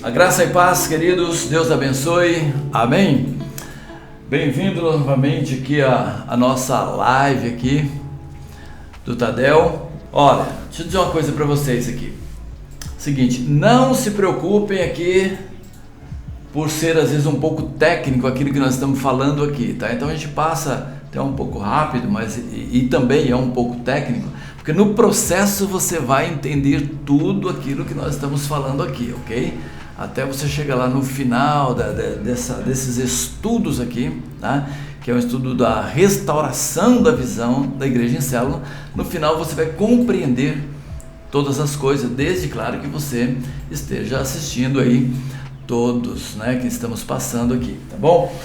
A graça e paz, queridos, Deus abençoe, amém? Bem-vindo novamente aqui a nossa live aqui do Tadel. Olha, deixa eu dizer uma coisa para vocês aqui. Seguinte, não se preocupem aqui por ser às vezes um pouco técnico aquilo que nós estamos falando aqui, tá? Então a gente passa até um pouco rápido, mas e também é um pouco técnico, porque no processo você vai entender tudo aquilo que nós estamos falando aqui, ok? Até você chegar lá no final desses estudos aqui, tá? Que é o estudo da restauração da visão da igreja em célula. No final você vai compreender todas as coisas, desde claro que você esteja assistindo aí todos, né, que estamos passando aqui, tá bom?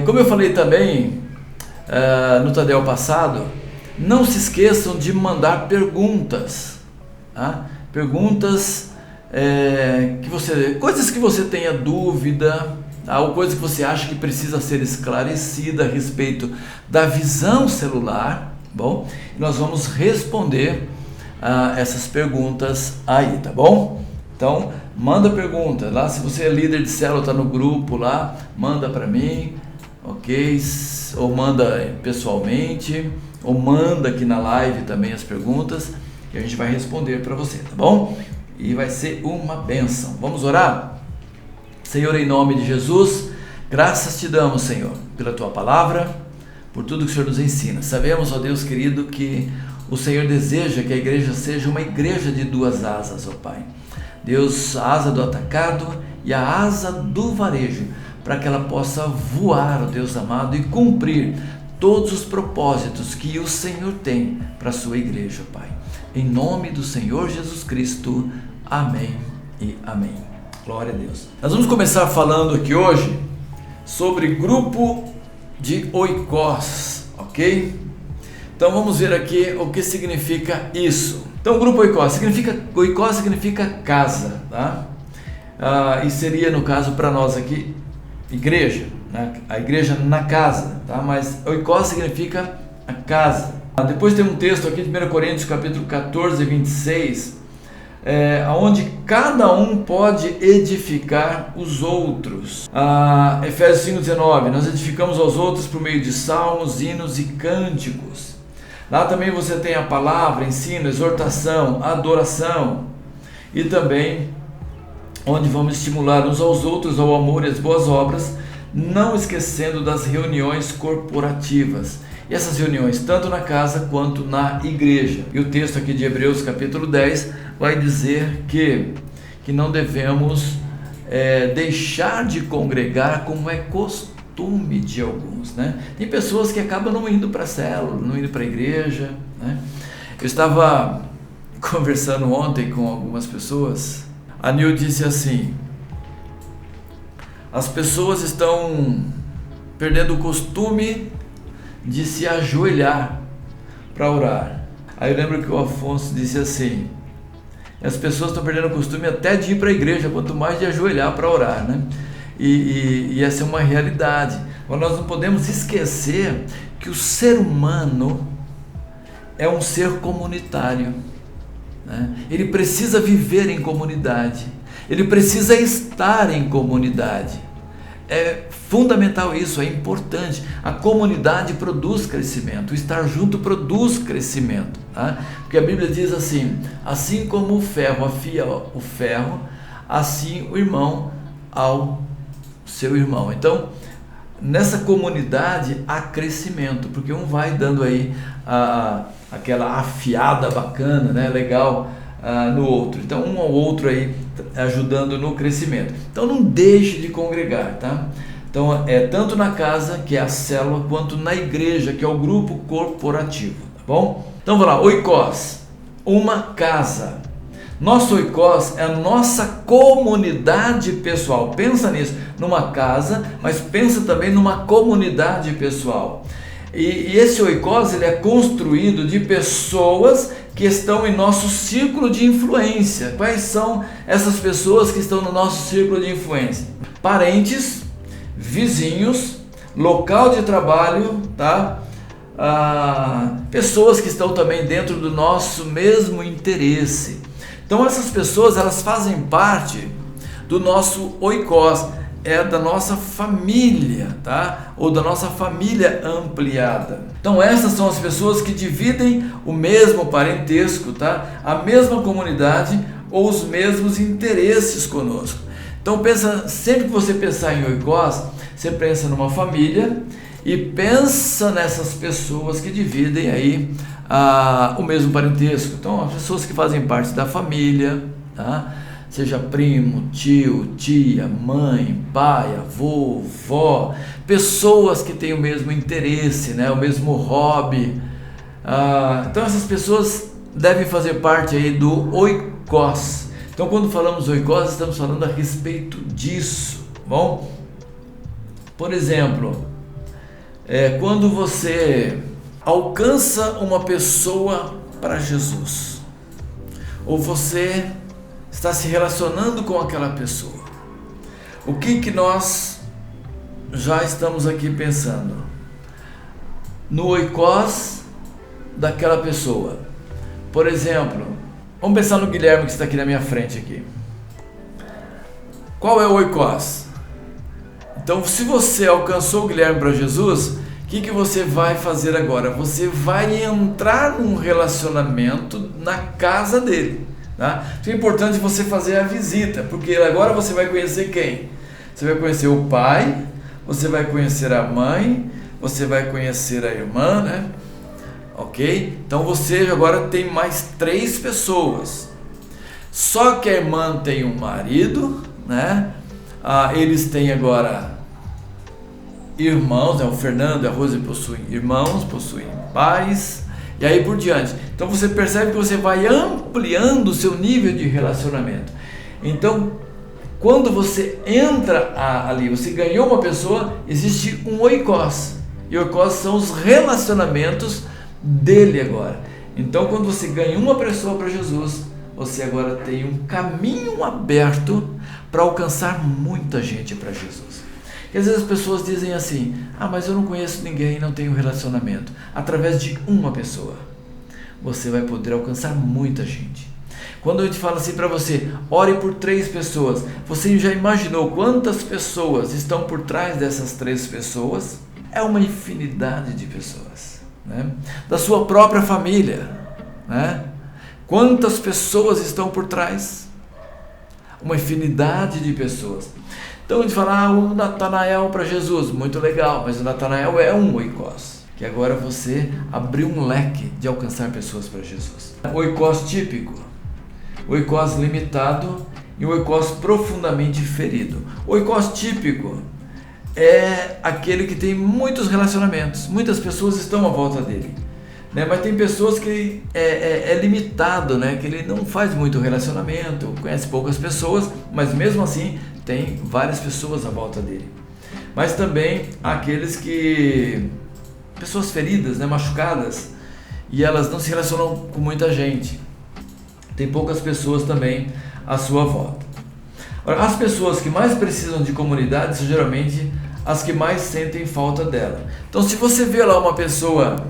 Como eu falei também no Tadel passado, não se esqueçam de mandar perguntas, tá? Perguntas coisas que você tenha dúvida, ou coisa que você acha que precisa ser esclarecida a respeito da visão celular, bom? Nós vamos responder essas perguntas aí, tá bom? Então, manda pergunta lá, se você é líder de célula, tá no grupo lá, manda para mim, ok? Ou manda pessoalmente, ou manda aqui na live também as perguntas, que a gente vai responder para você, tá bom? E vai ser uma bênção. Vamos orar? Senhor, em nome de Jesus, graças te damos, Senhor, pela tua palavra, por tudo que o Senhor nos ensina. Sabemos, ó Deus querido, que o Senhor deseja que a igreja seja uma igreja de duas asas, ó Pai. Deus, a asa do atacado e a asa do varejo, para que ela possa voar, ó Deus amado, e cumprir todos os propósitos que o Senhor tem para a sua igreja, Pai. Em nome do Senhor Jesus Cristo, amém e amém. Glória a Deus. Nós vamos começar falando aqui hoje sobre grupo de oikos, ok? Então vamos ver aqui o que significa isso. Então, grupo oikos significa casa, tá? E seria, no caso, para nós aqui, igreja, né? A igreja na casa, tá? Mas oikos significa a casa. Depois tem um texto aqui de 1 Coríntios capítulo 14, 26, onde cada um pode edificar os outros. Efésios 5, 19, nós edificamos aos outros por meio de salmos, hinos e cânticos. Lá também você tem a palavra, ensino, exortação, adoração, e também onde vamos estimular uns aos outros ao amor e às boas obras, não esquecendo das reuniões corporativas. E essas reuniões, tanto na casa quanto na igreja. E o texto aqui de Hebreus capítulo 10 vai dizer que não devemos deixar de congregar como é costume de alguns, né? Tem pessoas que acabam não indo para a célula, não indo para a igreja, né? Eu estava conversando ontem com algumas pessoas. A Nil disse assim: as pessoas estão perdendo o costume de se ajoelhar para orar. Aí eu lembro que o Afonso disse assim: as pessoas estão perdendo o costume até de ir para a igreja, quanto mais de ajoelhar para orar, né? E essa é uma realidade. Mas nós não podemos esquecer que o ser humano é um ser comunitário, né? Ele precisa viver em comunidade, ele precisa estar em comunidade. É fundamental isso, é importante. A comunidade produz crescimento, o estar junto produz crescimento, tá? Porque a Bíblia diz assim como o ferro afia o ferro, assim o irmão ao seu irmão. Então, nessa comunidade há crescimento, porque um vai dando aí aquela afiada bacana, né, legal, no outro. Então, um ao outro aí ajudando no crescimento. Então, não deixe de congregar, tá? Então, tanto na casa, que é a célula, quanto na igreja, que é o grupo corporativo, tá bom? Então, vamos lá, oikos, uma casa. Nosso oikos é a nossa comunidade pessoal. Pensa nisso, numa casa, mas pensa também numa comunidade pessoal. E esse oikos, ele é construído de pessoas que estão em nosso círculo de influência. Quais são essas pessoas que estão no nosso círculo de influência? Parentes, vizinhos, local de trabalho, tá? Pessoas que estão também dentro do nosso mesmo interesse. Então essas pessoas, elas fazem parte do nosso oikos, é da nossa família, tá? Ou da nossa família ampliada. Então essas são as pessoas que dividem o mesmo parentesco, tá? A mesma comunidade ou os mesmos interesses conosco. Então pensa, sempre que você pensar em oikos, você pensa numa família e pensa nessas pessoas que dividem aí o mesmo parentesco. Então as pessoas que fazem parte da família, tá? Seja primo, tio, tia, mãe, pai, avô, vó, pessoas que têm o mesmo interesse, né? O mesmo hobby. Então essas pessoas devem fazer parte aí do oikos. Então quando falamos oikos, estamos falando a respeito disso, bom? Por exemplo, quando você alcança uma pessoa para Jesus, ou você está se relacionando com aquela pessoa, o que nós já estamos aqui pensando? No oikos daquela pessoa. Por exemplo, vamos pensar no Guilherme que está aqui na minha frente aqui. Qual é o oikos? Então, se você alcançou o Guilherme para Jesus, o que você vai fazer agora? Você vai entrar num relacionamento na casa dele. Tá? Então é importante você fazer a visita, porque agora você vai conhecer quem? Você vai conhecer o pai, você vai conhecer a mãe, você vai conhecer a irmã, né? Ok? Então você agora tem mais 3 pessoas. Só que a irmã tem um marido, né? Eles têm agora irmãos, né? O Fernando e a Rose possuem irmãos, possuem pais, e aí por diante. Então você percebe que você vai ampliando o seu nível de relacionamento. Então, quando você entra ali, você ganhou uma pessoa, existe um oikos. E oikos são os relacionamentos dele agora. Então, quando você ganha uma pessoa para Jesus, você agora tem um caminho aberto para alcançar muita gente para Jesus. E às vezes as pessoas dizem assim: mas eu não conheço ninguém, não tenho relacionamento. Através de uma pessoa, você vai poder alcançar muita gente. Quando a gente fala assim para você, ore por 3 pessoas, você já imaginou quantas pessoas estão por trás dessas 3 pessoas? É uma infinidade de pessoas, né? Da sua própria família, né? Quantas pessoas estão por trás? Uma infinidade de pessoas. Então a gente fala, o Natanael para Jesus, muito legal, mas o Natanael é um oikos, que agora você abriu um leque de alcançar pessoas para Jesus. Oikos típico, oikos limitado e oikos profundamente ferido. Oikos típico é aquele que tem muitos relacionamentos, muitas pessoas estão à volta dele, né? Mas tem pessoas que é limitado, né? Que ele não faz muito relacionamento, conhece poucas pessoas, mas mesmo assim tem várias pessoas à volta dele. Mas também aqueles que pessoas feridas, né? Machucadas, e elas não se relacionam com muita gente. Tem poucas pessoas também à sua volta. Ora, as pessoas que mais precisam de comunidade são geralmente as que mais sentem falta dela. Então, se você vê lá uma pessoa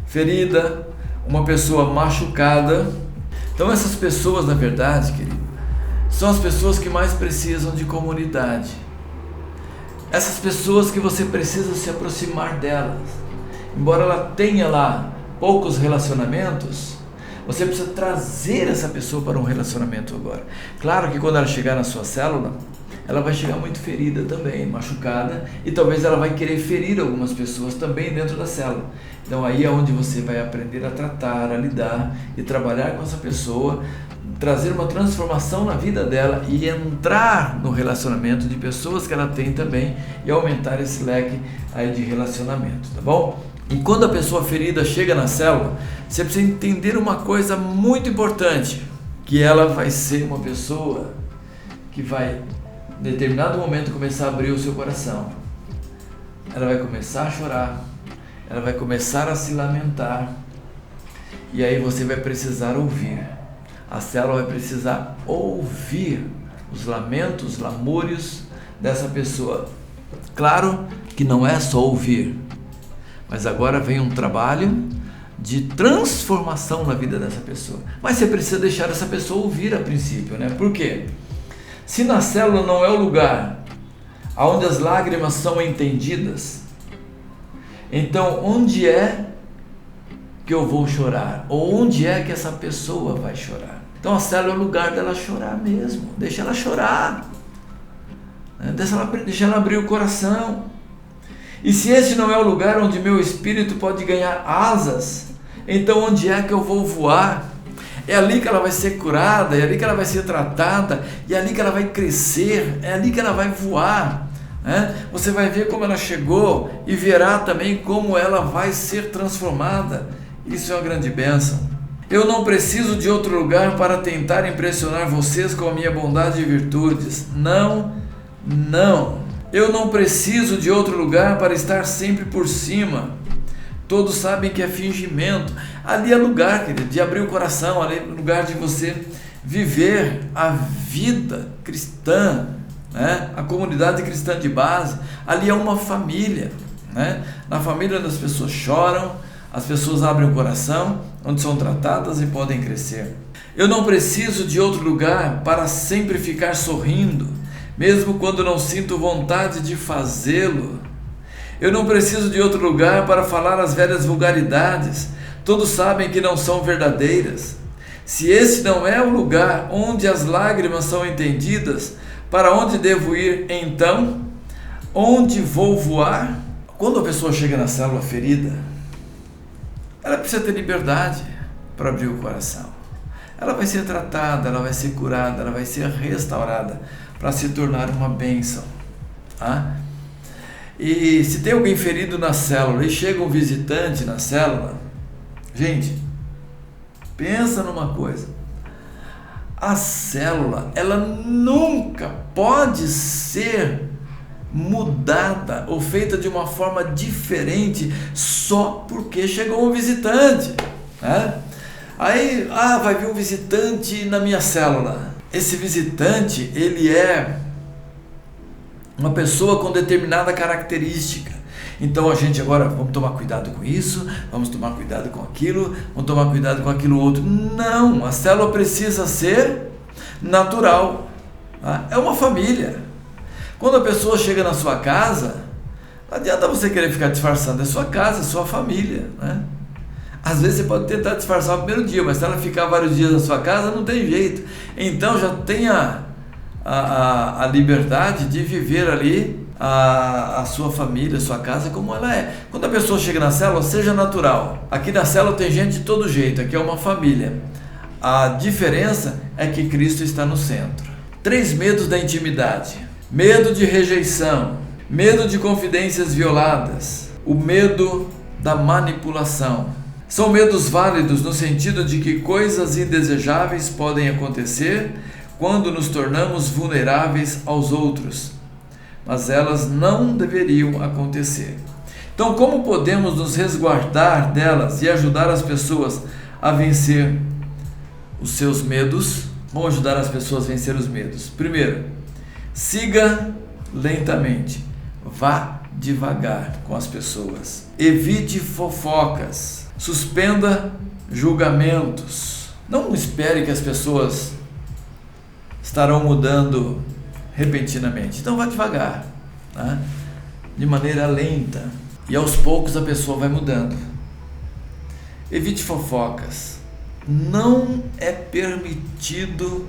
ferida, uma pessoa machucada, então essas pessoas, na verdade, querido, são as pessoas que mais precisam de comunidade. Essas pessoas que você precisa se aproximar delas. Embora ela tenha lá poucos relacionamentos, você precisa trazer essa pessoa para um relacionamento agora. Claro que quando ela chegar na sua célula, ela vai chegar muito ferida também, machucada, e talvez ela vai querer ferir algumas pessoas também dentro da célula. Então aí é onde você vai aprender a tratar, a lidar e trabalhar com essa pessoa, trazer uma transformação na vida dela e entrar no relacionamento de pessoas que ela tem também e aumentar esse leque aí de relacionamento, tá bom? E quando a pessoa ferida chega na célula, você precisa entender uma coisa muito importante, que ela vai ser uma pessoa que vai, em determinado momento, começar a abrir o seu coração. Ela vai começar a chorar, ela vai começar a se lamentar, e aí você vai precisar ouvir. A célula vai precisar ouvir os lamentos, os lamúrios dessa pessoa. Claro que não é só ouvir, mas agora vem um trabalho de transformação na vida dessa pessoa. Mas você precisa deixar essa pessoa ouvir a princípio, né? Por quê? Se na célula não é o lugar onde as lágrimas são entendidas, então onde é que eu vou chorar? Ou onde é que essa pessoa vai chorar? Então a célula é o lugar dela chorar mesmo. Deixa ela chorar. Deixa ela abrir o coração. E se esse não é o lugar onde meu espírito pode ganhar asas, então onde é que eu vou voar? É ali que ela vai ser curada, é ali que ela vai ser tratada, e é ali que ela vai crescer, é ali que ela vai voar. Você vai ver como ela chegou e verá também como ela vai ser transformada. Isso é uma grande bênção. Eu não preciso de outro lugar para tentar impressionar vocês com a minha bondade e virtudes. Não. Eu não preciso de outro lugar para estar sempre por cima. Todos sabem que é fingimento. Ali é lugar, querido, de abrir o coração, ali é lugar de você viver a vida cristã, a comunidade cristã de base. Ali é uma família. Na família onde as pessoas choram, as pessoas abrem o coração, onde são tratadas e podem crescer. Eu não preciso de outro lugar para sempre ficar sorrindo, mesmo quando não sinto vontade de fazê-lo. Eu não preciso de outro lugar para falar as velhas vulgaridades. Todos sabem que não são verdadeiras. Se esse não é o lugar onde as lágrimas são entendidas, para onde devo ir então? Onde vou voar? Quando a pessoa chega na célula ferida, ela precisa ter liberdade para abrir o coração. Ela vai ser tratada, ela vai ser curada, ela vai ser restaurada para se tornar uma bênção. E se tem alguém ferido na célula e chega um visitante na célula, gente, pensa numa coisa. A célula, ela nunca pode ser mudada ou feita de uma forma diferente só porque chegou um visitante. Aí, vai vir um visitante na minha célula. Esse visitante, ele é uma pessoa com determinada característica. Então a gente agora, vamos tomar cuidado com isso, vamos tomar cuidado com aquilo, vamos tomar cuidado com aquilo outro. Não, a célula precisa ser natural. É uma família. Quando a pessoa chega na sua casa, não adianta você querer ficar disfarçando, é sua casa, é sua família. Às vezes você pode tentar disfarçar no primeiro dia, mas se ela ficar vários dias na sua casa, não tem jeito. Então já tenha a liberdade de viver ali a sua família, a sua casa como ela é. Quando a pessoa chega na célula, seja natural. Aqui na célula tem gente de todo jeito, aqui é uma família. A diferença é que Cristo está no centro. 3 medos da intimidade: medo de rejeição, medo de confidências violadas, o medo da manipulação. São medos válidos no sentido de que coisas indesejáveis podem acontecer quando nos tornamos vulneráveis aos outros, mas elas não deveriam acontecer. Então, como podemos nos resguardar delas e ajudar as pessoas a vencer os seus medos? Vamos ajudar as pessoas a vencer os medos. Primeiro, siga lentamente, vá devagar com as pessoas, evite fofocas, suspenda julgamentos. Não espere que as pessoas estarão mudando repentinamente. Então vá devagar, de maneira lenta, e aos poucos a pessoa vai mudando. Evite fofocas. Não é permitido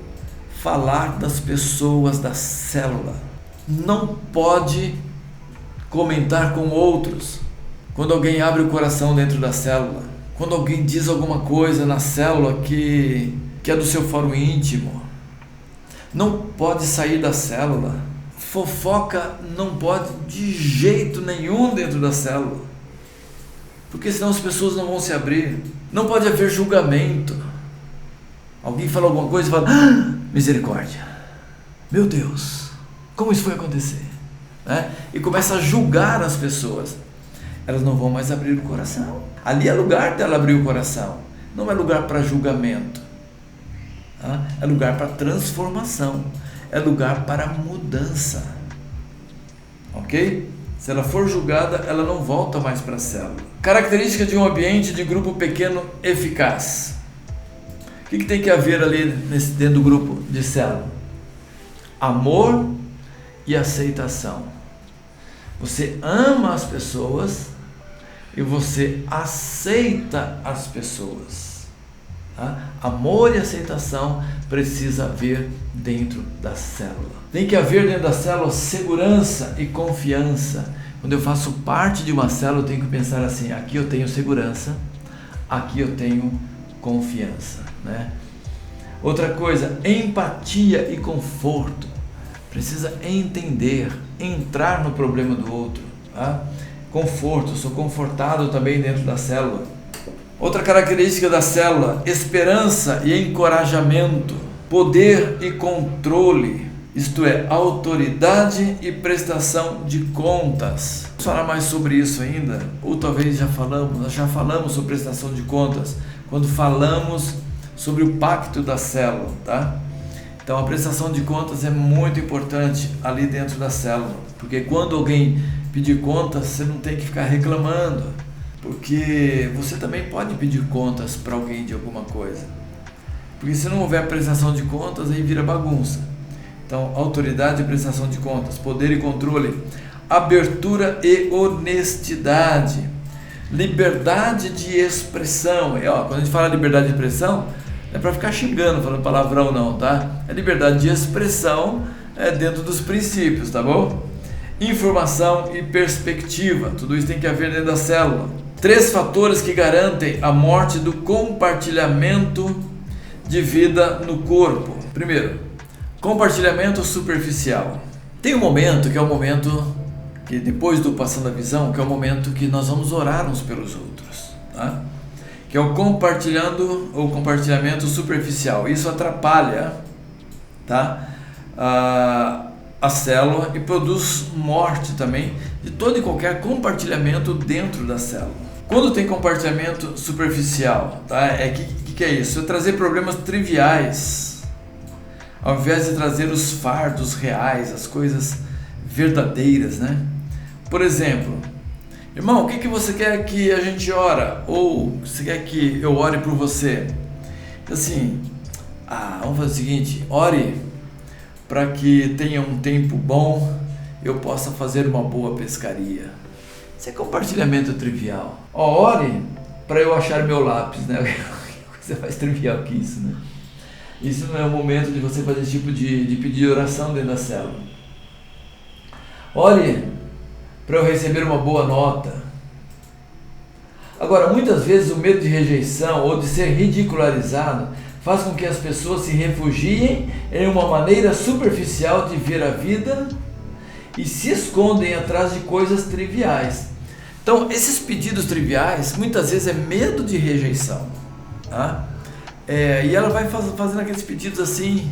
falar das pessoas da célula. Não pode comentar com outros. Quando alguém abre o coração dentro da célula, quando alguém diz alguma coisa na célula que é do seu fórum íntimo, não pode sair da célula. Fofoca não pode de jeito nenhum dentro da célula, porque senão as pessoas não vão se abrir. Não pode haver julgamento. Alguém fala alguma coisa e fala: misericórdia, meu Deus, como isso foi acontecer? E começa a julgar as pessoas. Elas não vão mais abrir o coração. Ali é lugar dela abrir o coração, não é lugar para julgamento. É lugar para transformação, é lugar para mudança. Ok? Se ela for julgada, ela não volta mais para a célula. Característica de um ambiente de grupo pequeno eficaz. O que tem que haver ali dentro do grupo de célula? Amor e aceitação. Você ama as pessoas e você aceita as pessoas. Tá? Amor e aceitação precisa haver dentro da célula. Tem que haver dentro da célula segurança e confiança. Quando eu faço parte de uma célula, eu tenho que pensar assim: aqui eu tenho segurança, aqui eu tenho confiança, né? Outra coisa, empatia e conforto. Precisa entender, entrar no problema do outro, tá? Conforto, sou confortado também dentro da célula. Outra característica da célula, esperança e encorajamento, poder e controle, isto é, autoridade e prestação de contas. Vamos falar mais sobre isso ainda, ou talvez nós já falamos sobre prestação de contas, quando falamos sobre o pacto da célula, tá? Então a prestação de contas é muito importante ali dentro da célula, porque quando alguém pedir contas, você não tem que ficar reclamando, porque você também pode pedir contas para alguém de alguma coisa, porque se não houver prestação de contas, aí vira bagunça. Então, autoridade e prestação de contas, poder e controle, abertura e honestidade, liberdade de expressão. Quando a gente fala liberdade de expressão, não é para ficar xingando, falando palavrão não, tá? É liberdade de expressão dentro dos princípios, tá bom? Informação e perspectiva, tudo isso tem que haver dentro da célula. 3 fatores que garantem a morte do compartilhamento de vida no corpo. Primeiro, compartilhamento superficial. Tem um momento que é o momento que depois do passando a visão, que é o momento que nós vamos orar uns pelos outros, tá? Que é o compartilhando ou compartilhamento superficial. Isso atrapalha, tá? A célula e produz morte também de todo e qualquer compartilhamento dentro da célula. Quando tem compartilhamento superficial, tá? Que é isso? É trazer problemas triviais, ao invés de trazer os fardos reais, as coisas verdadeiras, né? Por exemplo, irmão, o que você quer que a gente ora? Ou você quer que eu ore por você? Assim, vamos fazer o seguinte: ore para que tenha um tempo bom, eu possa fazer uma boa pescaria. Isso é compartilhamento trivial. Ore para eu achar meu lápis, né? Coisa mais trivial que isso, né? Isso não é o momento de você fazer esse tipo de pedir oração dentro da célula. Ore para eu receber uma boa nota. Agora, muitas vezes o medo de rejeição ou de ser ridicularizado faz com que as pessoas se refugiem em uma maneira superficial de ver a vida e se escondem atrás de coisas triviais. Então, esses pedidos triviais, muitas vezes é medo de rejeição, tá? E ela vai fazendo aqueles pedidos assim,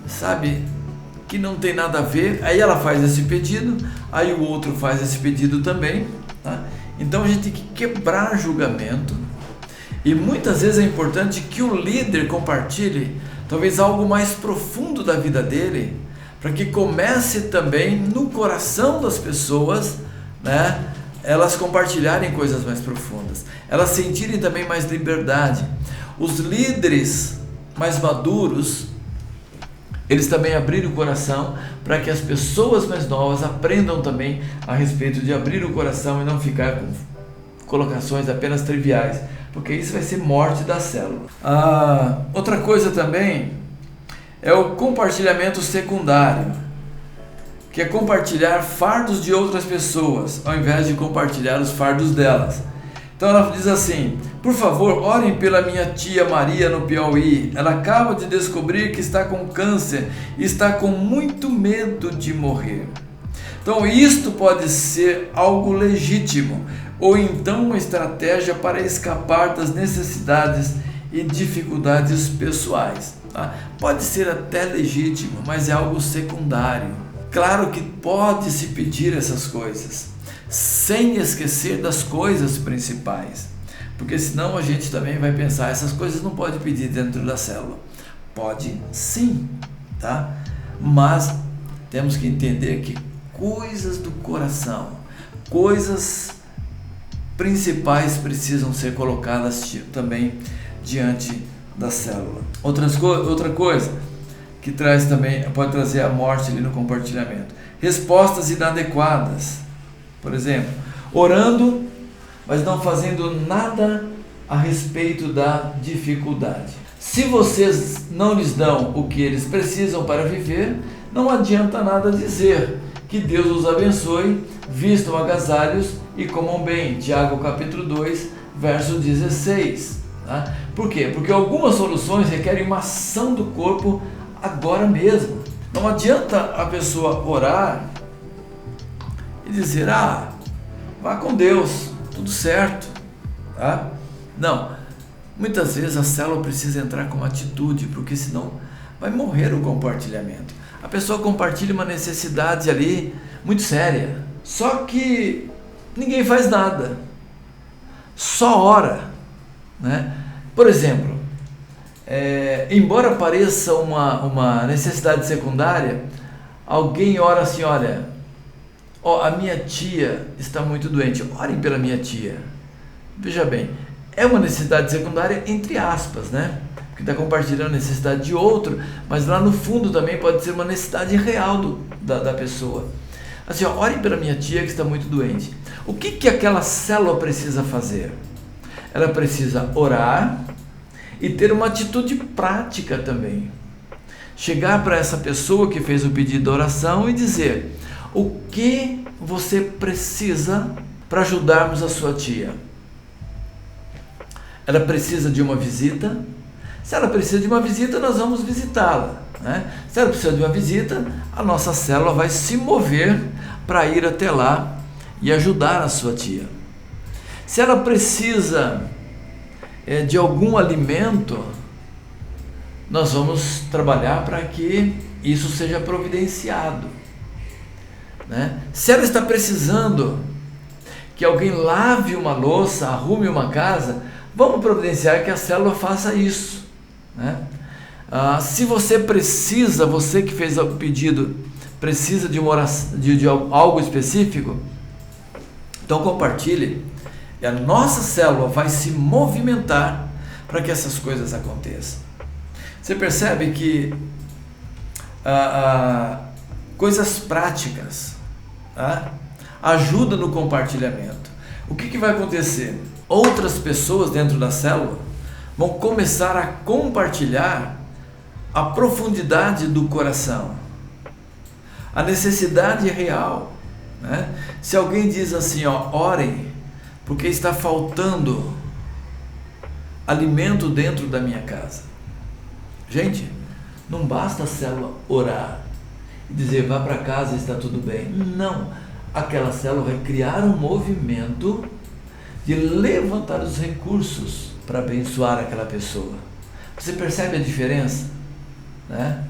sabe, que não tem nada a ver. Aí ela faz esse pedido, aí o outro faz esse pedido também, tá? Então a gente tem que quebrar julgamento. E muitas vezes é importante que o líder compartilhe talvez algo mais profundo da vida dele, para que comece também no coração das pessoas, né, elas compartilharem coisas mais profundas, elas sentirem também mais liberdade. Os líderes mais maduros, eles também abriram o coração para que as pessoas mais novas aprendam também a respeito de abrir o coração e não ficar com colocações apenas triviais, porque isso vai ser morte da célula. Outra coisa também é o compartilhamento secundário, que é compartilhar fardos de outras pessoas, ao invés de compartilhar os fardos delas. Então ela diz assim: por favor, orem pela minha tia Maria no Piauí. Ela acaba de descobrir que está com câncer e está com muito medo de morrer. Então isto pode ser algo legítimo, ou então uma estratégia para escapar das necessidades e dificuldades pessoais, tá? Pode ser até legítimo, mas é algo secundário. Claro que pode se pedir essas coisas, sem esquecer das coisas principais, porque senão a gente também vai pensar, essas coisas não pode pedir dentro da célula. Pode sim, tá? Mas temos que entender que coisas do coração, coisas principais precisam ser colocadas também diante da célula. Outra coisa que que traz também, pode trazer a morte ali no compartilhamento. Respostas inadequadas, por exemplo, orando, mas não fazendo nada a respeito da dificuldade. Se vocês não lhes dão o que eles precisam para viver, não adianta nada dizer que Deus os abençoe, vistam agasalhos e comam bem. Tiago capítulo 2, verso 16. Tá? Por quê? Porque algumas soluções requerem uma ação do corpo agora mesmo. Não adianta a pessoa orar e dizer, vá com Deus, tudo certo. Tá? Não, muitas vezes a célula precisa entrar com atitude, porque senão vai morrer o compartilhamento. A pessoa compartilha uma necessidade ali muito séria, só que ninguém faz nada, só ora, né? Por exemplo, embora pareça uma necessidade secundária, alguém ora assim, olha, a minha tia está muito doente, orem pela minha tia. Veja bem, é uma necessidade secundária entre aspas, né? Porque está compartilhando a necessidade de outro, mas lá no fundo também pode ser uma necessidade real da pessoa. Assim, orem pela minha tia que está muito doente. O que aquela célula precisa fazer? Ela precisa orar e ter uma atitude prática também. Chegar para essa pessoa que fez o pedido de oração e dizer: o que você precisa para ajudarmos a sua tia? Ela precisa de uma visita? Se ela precisa de uma visita, nós vamos visitá-la, né? Se ela precisa de uma visita, a nossa célula vai se mover para ir até lá e ajudar a sua tia. Se ela precisa de algum alimento, nós vamos trabalhar para que isso seja providenciado, né? Se ela está precisando que alguém lave uma louça, arrume uma casa, vamos providenciar que a célula faça isso, né? Se você precisa, você que fez o pedido, precisa de uma oração, de algo específico, então compartilhe, e a nossa célula vai se movimentar para que essas coisas aconteçam. Você percebe que coisas práticas, tá? Ajuda no compartilhamento. O que vai acontecer? Outras pessoas dentro da célula vão começar a compartilhar a profundidade do coração, a necessidade real, né? Se alguém diz assim, orem, porque está faltando alimento dentro da minha casa. Gente, não basta a célula orar e dizer, vá para casa, está tudo bem. Não, aquela célula vai criar um movimento de levantar os recursos para abençoar aquela pessoa. Você percebe a diferença, né?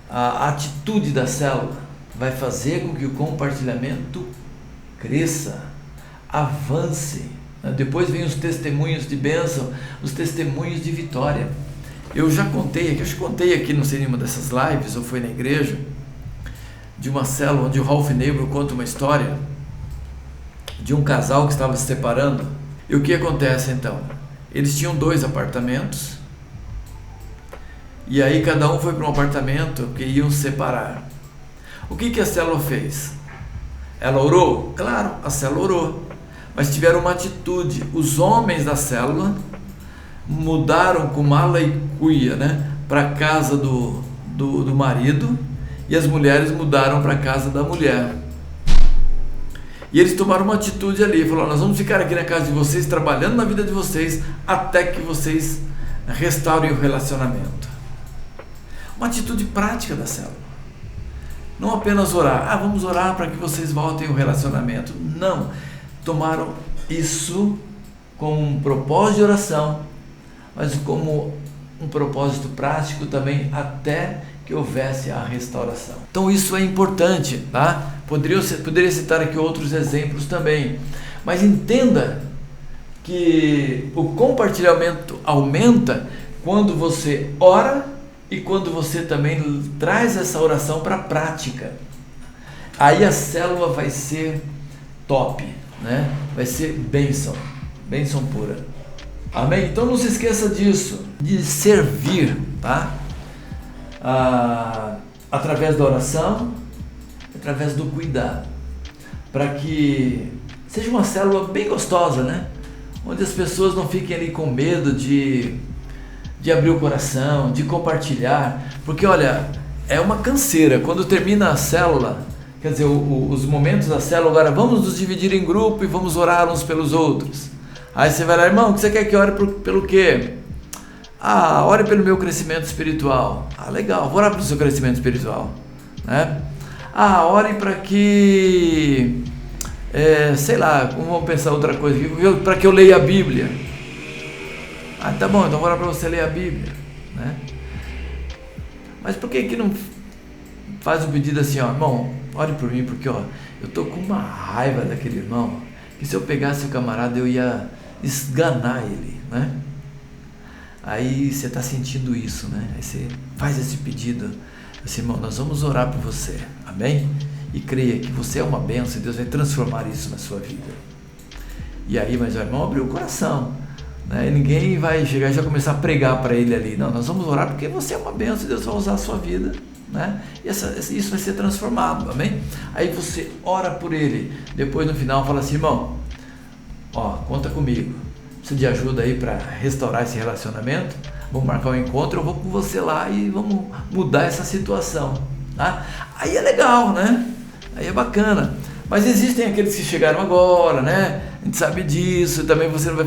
A atitude da célula vai fazer com que o compartilhamento cresça, avance, né? Depois vem os testemunhos de bênção, os testemunhos de vitória. Eu já contei, acho que contei aqui, não sei, em uma dessas lives, ou foi na igreja, de uma célula onde o Ralph Nebel conta uma história de um casal que estava se separando. E o que acontece então? Eles tinham 2 apartamentos, e aí cada um foi para um apartamento que iam separar. O que a célula fez? Ela orou? Claro, a célula orou, mas tiveram uma atitude. Os homens da célula mudaram com mala e cuia, né, para a casa do marido, e as mulheres mudaram para a casa da mulher. E eles tomaram uma atitude ali, falaram, nós vamos ficar aqui na casa de vocês, trabalhando na vida de vocês, até que vocês restaurem o relacionamento. Uma atitude prática da célula. Não apenas orar, vamos orar para que vocês voltem o relacionamento. Não, tomaram isso como um propósito de oração, mas como um propósito prático também, até que houvesse a restauração. Então isso é importante, tá? Poderia citar aqui outros exemplos também, mas entenda que o compartilhamento aumenta quando você ora e quando você também traz essa oração para a prática. Aí a célula vai ser top, né? Vai ser bênção pura. Amém? Então não se esqueça disso, de servir, tá? através da oração, através do cuidado, para que seja uma célula bem gostosa, né? Onde as pessoas não fiquem ali com medo de abrir o coração, de compartilhar, porque olha, é uma canseira. Quando termina a célula, quer dizer, os momentos da célula, agora vamos nos dividir em grupo e vamos orar uns pelos outros. Aí você vai lá, irmão, o que você quer que ore pelo quê? Ore pelo meu crescimento espiritual. Legal, vou orar pelo seu crescimento espiritual, né? Ore para que, sei lá, vamos pensar outra coisa, para que eu leia a Bíblia. Tá bom, então vou orar para você ler a Bíblia, né? Mas por que não faz um pedido assim, irmão, ore por mim, porque eu tô com uma raiva daquele irmão, que se eu pegasse o camarada eu ia esganar ele, né? Aí você está sentindo isso, né? Aí você faz esse pedido, assim, irmão, nós vamos orar por você, amém? E creia que você é uma bênção e Deus vai transformar isso na sua vida. E aí, mas o irmão abriu o coração, né? E ninguém vai chegar e já começar a pregar para ele ali, não, nós vamos orar porque você é uma bênção e Deus vai usar a sua vida, né? E isso vai ser transformado, amém? Aí você ora por ele, depois no final fala assim, irmão, conta comigo, preciso de ajuda aí para restaurar esse relacionamento, vamos marcar um encontro, eu vou com você lá e vamos mudar essa situação, tá? Aí é legal, né? Aí é bacana, mas existem aqueles que chegaram agora, né? A gente sabe disso, também você não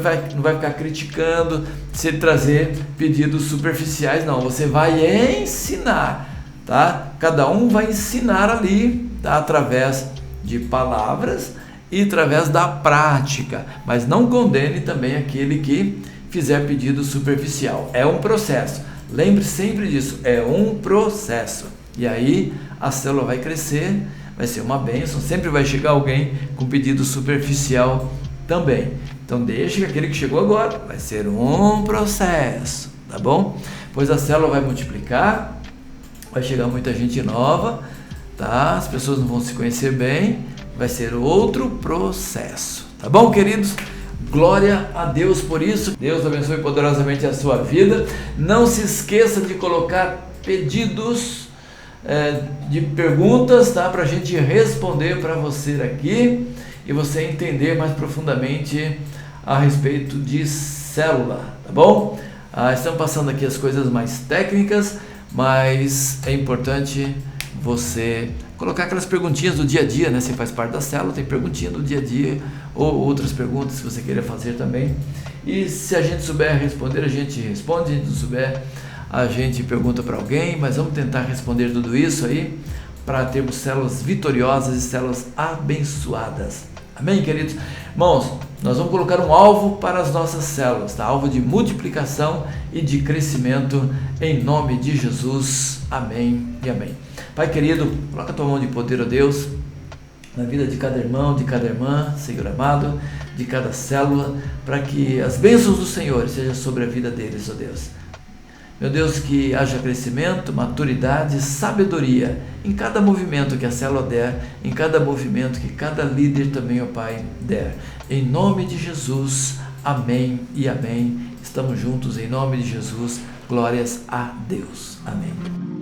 vai ficar criticando se ele trazer pedidos superficiais, não, você vai ensinar, tá? Cada um vai ensinar ali, tá? Através de palavras e através da prática, mas não condene também aquele que fizer pedido superficial. É um processo, lembre sempre disso, é um processo, e aí a célula vai crescer, vai ser uma bênção, sempre vai chegar alguém com pedido superficial também. Então deixe que aquele que chegou agora vai ser um processo, tá bom? Pois a célula vai multiplicar, vai chegar muita gente nova, tá? As pessoas não vão se conhecer bem, vai ser outro processo, tá bom, queridos? Glória a Deus por isso. Deus abençoe poderosamente a sua vida. Não se esqueça de colocar pedidos de perguntas, tá? Para a gente responder para você aqui e você entender mais profundamente a respeito de célula, tá bom? Estamos passando aqui as coisas mais técnicas, mas é importante você colocar aquelas perguntinhas do dia a dia, né? Você faz parte da célula, tem perguntinha do dia a dia ou outras perguntas se você queira fazer também. E se a gente souber responder, a gente responde. Se a gente não souber, a gente pergunta para alguém, mas vamos tentar responder tudo isso aí para termos células vitoriosas e células abençoadas. Amém, queridos? Irmãos, nós vamos colocar um alvo para as nossas células, tá? Alvo de multiplicação e de crescimento em nome de Jesus. Amém e amém. Pai querido, coloca a tua mão de poder, ó Deus, na vida de cada irmão, de cada irmã, Senhor amado, de cada célula, para que as bênçãos do Senhor sejam sobre a vida deles, ó Deus. Meu Deus, que haja crescimento, maturidade, sabedoria em cada movimento que a célula der, em cada movimento que cada líder também, ó Pai, der. Em nome de Jesus, amém e amém. Estamos juntos em nome de Jesus. Glórias a Deus. Amém.